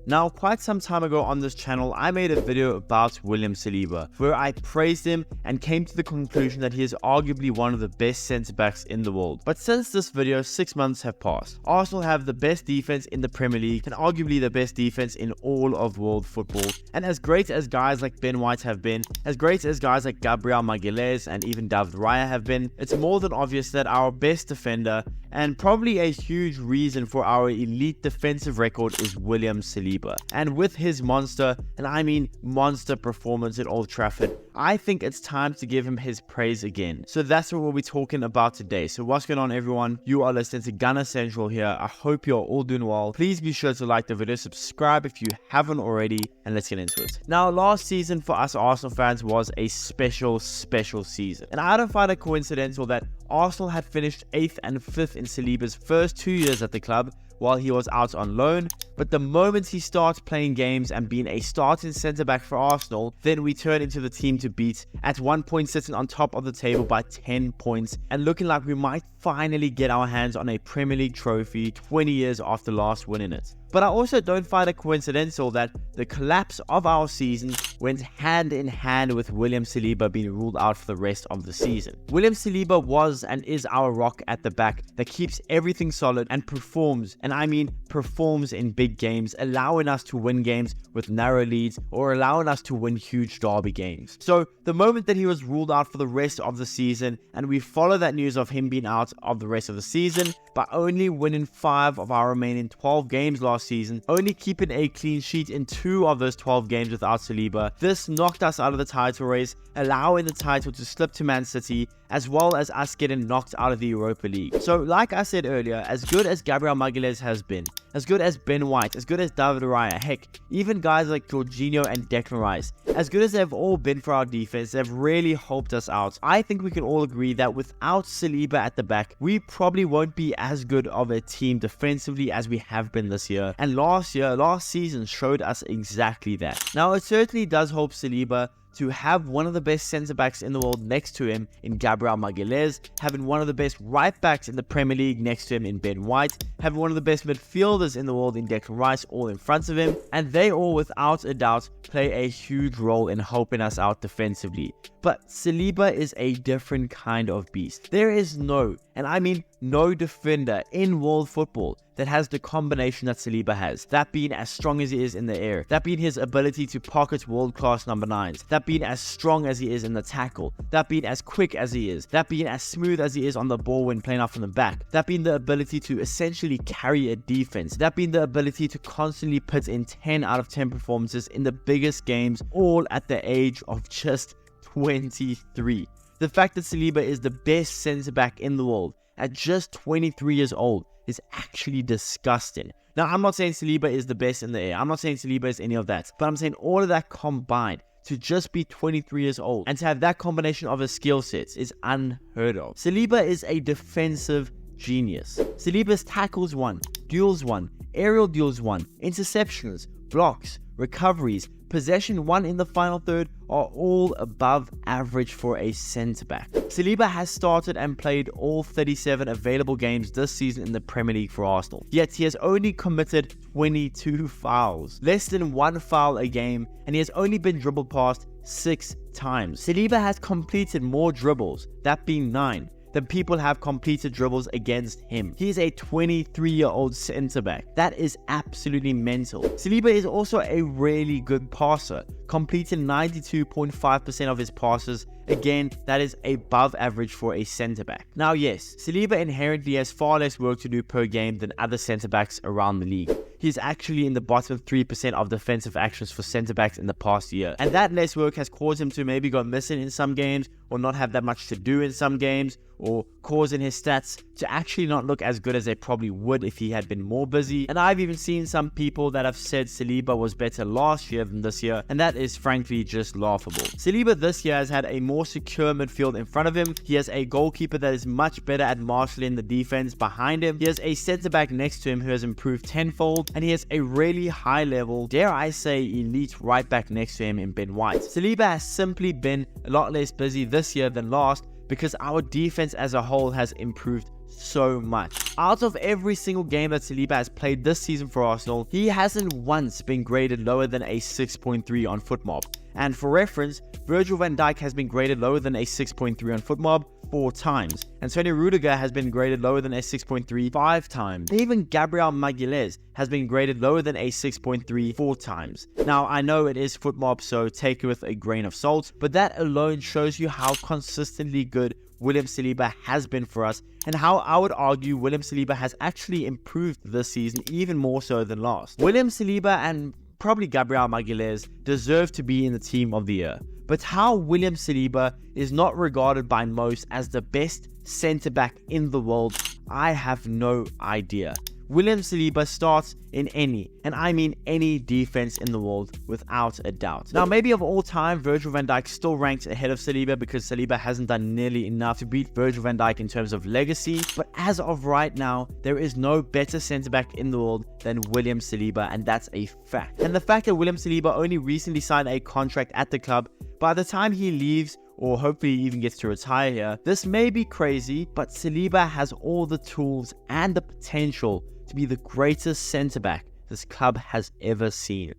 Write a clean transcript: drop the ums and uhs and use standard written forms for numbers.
Now, quite some time ago on this channel, I made a video about William Saliba, where I praised him and came to the conclusion that he is arguably one of the best centre-backs in the world. But since this video, 6 months have passed. Arsenal have the best defense in the Premier League and arguably the best defense in all of world football. And as great as guys like Ben White have been, as great as guys like tkgabrielmonteiro and even David Raya have been, it's more than obvious that our best defender, and probably a huge reason for our elite defensive record, is William Saliba. And with his monster, and I mean monster performance at Old Trafford, I think it's time to give him his praise again. So that's what we'll be talking about today. So what's going on, everyone? You are listening to Gunner Central here. I hope you're all doing well. Please be sure to like the video, subscribe if you haven't already, and let's get into it. Now, last season for us Arsenal fans was a special season. And I don't find it coincidental that Arsenal had finished 8th and 5th in Saliba's first 2 years at the club while he was out on loan, but the moment he starts playing games and being a starting centre-back for Arsenal, then we turn into the team to beat, at one point sitting on top of the table by 10 points and looking like we might finally get our hands on a Premier League trophy 20 years after last winning it. But I also don't find it coincidental that the collapse of our season went hand in hand with William Saliba being ruled out for the rest of the season. William Saliba was and is our rock at the back that keeps everything solid and performs, and I mean performs in big games, allowing us to win games with narrow leads or allowing us to win huge derby games. So the moment that he was ruled out for the rest of the season, and we follow that news of him being out of the rest of the season by only winning 5 of our remaining 12 games last season, only keeping a clean sheet in 2 of those 12 games without Saliba, this knocked us out of the title race, allowing the title to slip to Man City, as well as us getting knocked out of the Europa League. So like I said earlier, as good as tkgabrielmonteiro has been, as good as Ben White, as good as David Raya, heck, even guys like Jorginho and Declan Rice, as good as they've all been for our defense, they've really helped us out. I think we can all agree that without Saliba at the back, we probably won't be as good of a team defensively as we have been this year. And last season showed us exactly that. Now, it certainly does help Saliba to have one of the best centre-backs in the world next to him in tkgabrielmonteiro, having one of the best right-backs in the Premier League next to him in Ben White, having one of the best midfielders in the world in Declan Rice all in front of him, and they all without a doubt play a huge role in helping us out defensively. But Saliba is a different kind of beast. There is no, and I mean no, defender in world football that has the combination that Saliba has. That being as strong as he is in the air, that being his ability to pocket world-class number 9s, that being as strong as he is in the tackle, that being as quick as he is, that being as smooth as he is on the ball when playing out from the back, that being the ability to essentially carry a defense, that being the ability to constantly put in 10 out of 10 performances in the biggest games, all at the age of just 23. The fact that Saliba is the best centre-back in the world at just 23 years old is actually disgusting. Now, I'm not saying Saliba is the best in the air. I'm not saying Saliba is any of that. But I'm saying all of that combined to just be 23 years old and to have that combination of his skill sets is unheard of. Saliba is a defensive genius. Saliba's tackles won, duels won, aerial duels won, interceptions, blocks, recoveries, possession won in the final third are all above average for a centre-back. Saliba has started and played all 37 available games this season in the Premier League for Arsenal, yet he has only committed 22 fouls, less than 1 foul a game, and he has only been dribbled past 6 times. Saliba has completed more dribbles, that being 9, than people have completed dribbles against him. He is a 23-year-old centre-back. That is absolutely mental. Saliba is also a really good passer, completing 92.5% of his passes. Again, that is above average for a centre-back. Now, yes, Saliba inherently has far less work to do per game than other centre-backs around the league. He's actually in the bottom 3% of defensive actions for centre-backs in the past year. And that less work has caused him to maybe go missing in some games, or not have that much to do in some games, or causing his stats to actually not look as good as they probably would if he had been more busy. And I've even seen some people that have said Saliba was better last year than this year, and that is frankly just laughable. Saliba this year has had a more secure midfield in front of him. He has a goalkeeper that is much better at marshalling the defense behind him. He has a centre-back next to him who has improved tenfold, and he has a really high level, dare I say elite right back next to him in Ben White. Saliba has simply been a lot less busy this year than last, because our defense as a whole has improved so much. Out of every single game that Saliba has played this season for Arsenal, he hasn't once been graded lower than a 6.3 on FootMob. And for reference, Virgil van Dijk has been graded lower than a 6.3 on FootMob 4 times. Antonio Rudiger has been graded lower than a 6.3 5 times. Even Gabriel Magalhaes has been graded lower than a 6.3 4 times. Now, I know it is FootMob, so take it with a grain of salt, but that alone shows you how consistently good William Saliba has been for us, and how I would argue William Saliba has actually improved this season even more so than last. William Saliba and probably Gabriel Magalhaes deserve to be in the team of the year. But how William Saliba is not regarded by most as the best centre-back in the world, I have no idea. William Saliba starts in any, and I mean any, defense in the world without a doubt. Now, maybe of all time, Virgil van Dijk still ranks ahead of Saliba because Saliba hasn't done nearly enough to beat Virgil van Dijk in terms of legacy. But as of right now, there is no better centre-back in the world than William Saliba, and that's a fact. And the fact that William Saliba only recently signed a contract at the club, by the time he leaves, or hopefully even gets to retire here, this may be crazy, but Saliba has all the tools and the potential to be the greatest centre-back this club has ever seen.